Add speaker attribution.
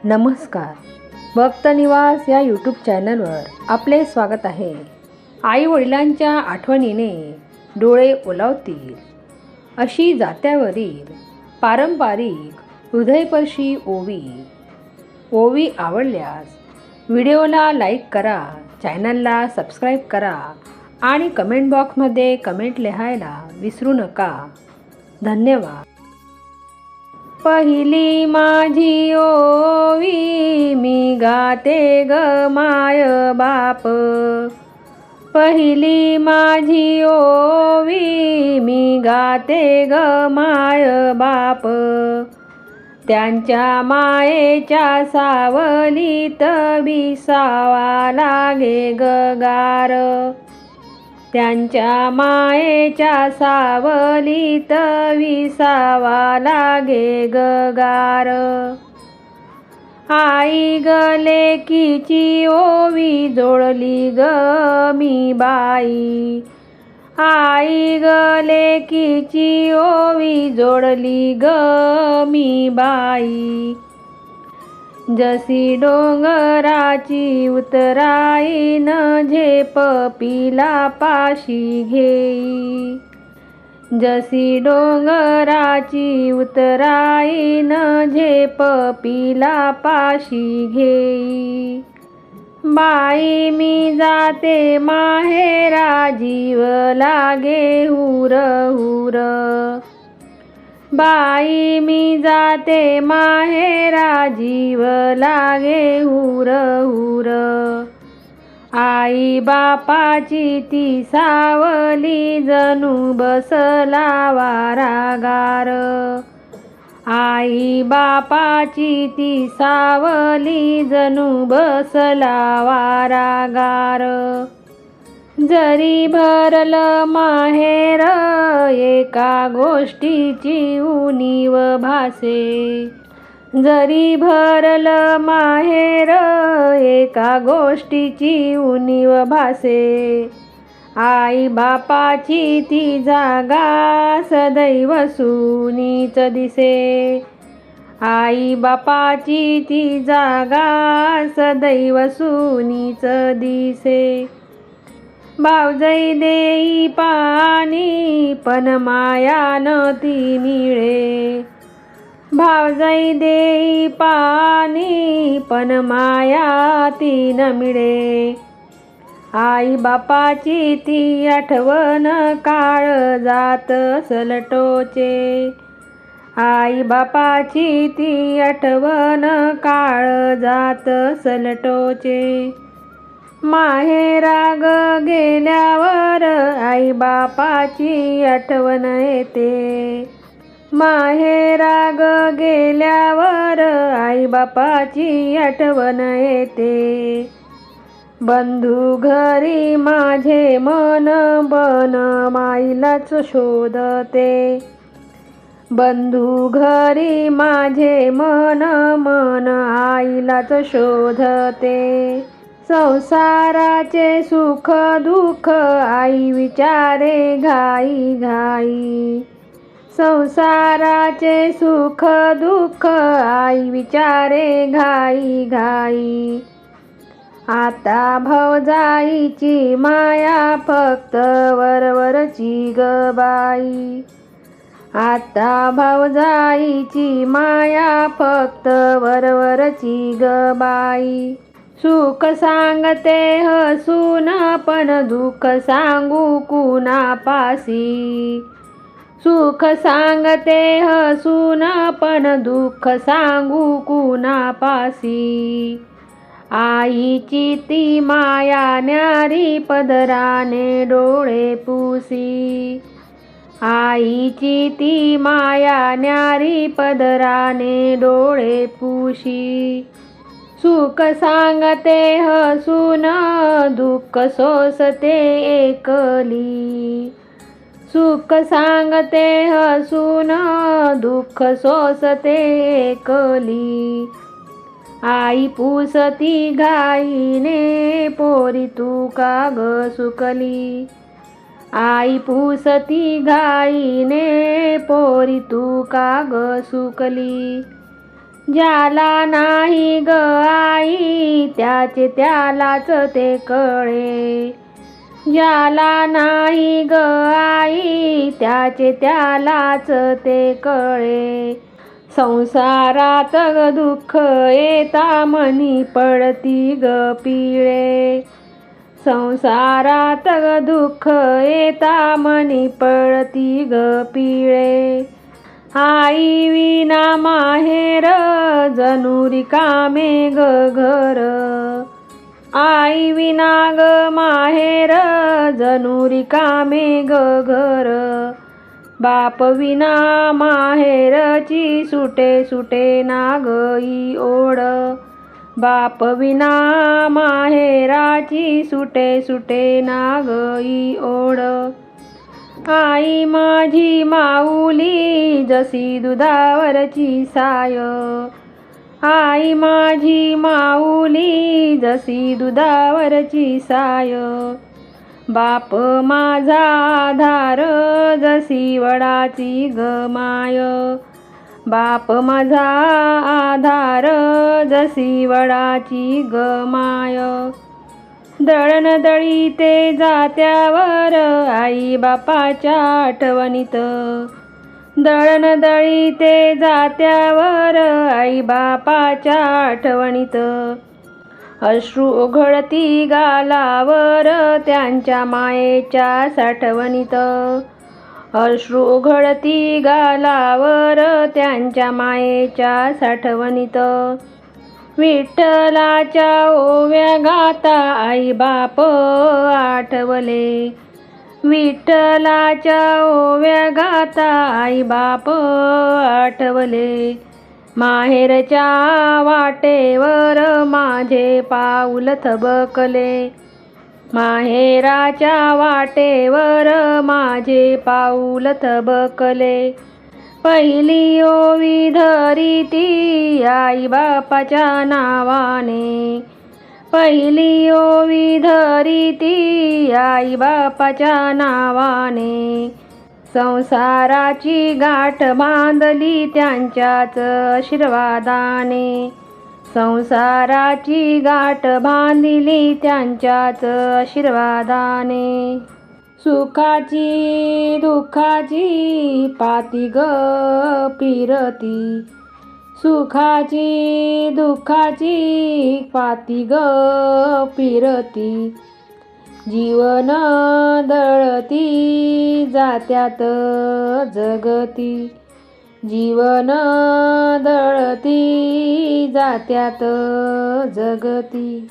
Speaker 1: नमस्कार. भक्तनिवास या यूट्यूब चॅनलवर आपले स्वागत आहे. आई वडिलांच्या आठवणीने डोळे ओलावतील अशी जात्यावरील पारंपरिक हृदयस्पर्शी ओवी आवडल्यास व्हिडिओला लाईक करा, चॅनलला सबस्क्राईब करा आणि कमेंट बॉक्समध्ये कमेंट लिहायला विसरू नका. धन्यवाद. पहिली माझी ओवी मी गाते ग माय बाप. पहिली माझी ओवी मी गाते ग माय बाप. त्यांच्या मायेच्या सावलीत विसावा लागे गगार. त्यांच्या मायेच्या सावलीत विसावा लागे गगार. आई ग लेकीची ओवी जोडली ग मी बाई. आई ग लेकीची ओवी जोडली ग मी बाई. जशी डोंगराची उतराईन झेप पिला पाशी घेई. जशी डोंगराची उतराईन झेप पिला पाशी घेई. बाई मी जाते माहेरा जीव लागे हुर हुर. बाई मी जाते माहेरा जीव लागे हुर हुर. आई बापाची ती सावली जणू बसला वारागार. आई बापाची ती सावली जणू बसला वारागार. जरी भरलं माहेर एका गोष्टीची उणीव भासे. जरी भरलं माहेर एका गोष्टीची उणीव भासे. आई बापाची ती जागा सदैव सुनीच दिसे. आई बापाची ती जागा सदैव सुनीच दिसे. भावजई देई पाणी पण माया न ती मिळे. भावजई देई पाणी पण माया ती न मिळे. आई बापाची ती आठवण काळ जात सलटोचे. आई बापाची ती आठवण काळ जात सलटोचे. माहेरा ग गेल्यावर आई बापाची आठवण येते. माहेरा ग गेल्यावर आई बापाची आठवण येते. बंधू घरी माझे मन बन माईलाच शोधते. बंधू घरी माझे मन आईलाच शोधते. संसाराचे सुख दुःख आई विचारे घाई घाई. संसाराचे सुख दुःख आई विचारे घाई घाई. आता भावजाईची माया फक्त वरवरची ग बाई. आता भावजाईची माया फक्त वरवरची ग बाई. सुख सांगते हसून पण दुःख सांगू कुणापासी. सुख सांगते हसून पण दुःख सांगू कुणापासी. आईची ती माया न्यारी पदराने डोळे पुसी. आईची ती माया न्यारी पदराने डोळे पुशी. सुख सांगते हसून दुःख सोसते एकली. सुख सांगते हसून दुःख सोसते एकली. आई पुसती घाईने पोरी तू का ग सुकली. आई पुसती घाईने पोरी तू का ग सुकली. ज्याला नाही ग आई त्याचे त्यालाच ते कळे. ज्याला नाही ग आई त्याचे त्यालाच ते कळे. संसारात ग दुःख येता मनी पडती ग पिळे. संसारात ग दुःख येता मनी पडती ग पिळे. आई विना माहेर जणू रिकामे ग घर. आई विना ग माहेर जणू रिकामे ग घर. बाप विना माहेरची सुटे सुटे ना गई ओढ. बाप विना माहेराची सुटे सुटे ना गई ओढ. आई माझी माऊली जशी दुधावरची साय. आई माझी माऊली जशी दुधावरची साय. बाप माझा आधार जशी वडाची गमाय. बाप माझा आधार जशी वडाची गमाय. दळण दळीते जात्यावर आई बापाच्या आठवणीत. दळण दळीते जात्यावर आई बापाच्या आठवणीत. अश्रू ओघळती गालावर त्यांच्या मायेच्या साठवणीत. अश्रू ओघळती गालावर त्यांच्या मायेच्या साठवणीत. विठ्ठलाच्या ओव्या गाता आई बाप आठवले. विठ्ठलाच्या ओव्या गाता आई बाप आठवले. माहेरच्या वाटेवर माझे पाऊल थबकले. माहेराच्या वाटेवर माझे पाऊल थबकले. पहिली ओवी धरीती आई बापाच्या नावाने. पहिली ओवी धरीती आई बापाच्या नावाने. संसाराची गाठ बांधली त्यांच्याच आशीर्वादाने. संसाराची गाठ बांधली त्यांच्याच आशीर्वादाने. सुखाची दुःखाची पाती ग फिरती. सुखाची दुःखाची पाती ग फिरती. जीवन दळती जात्यात जगती. जीवन दळती जात्यात जगती.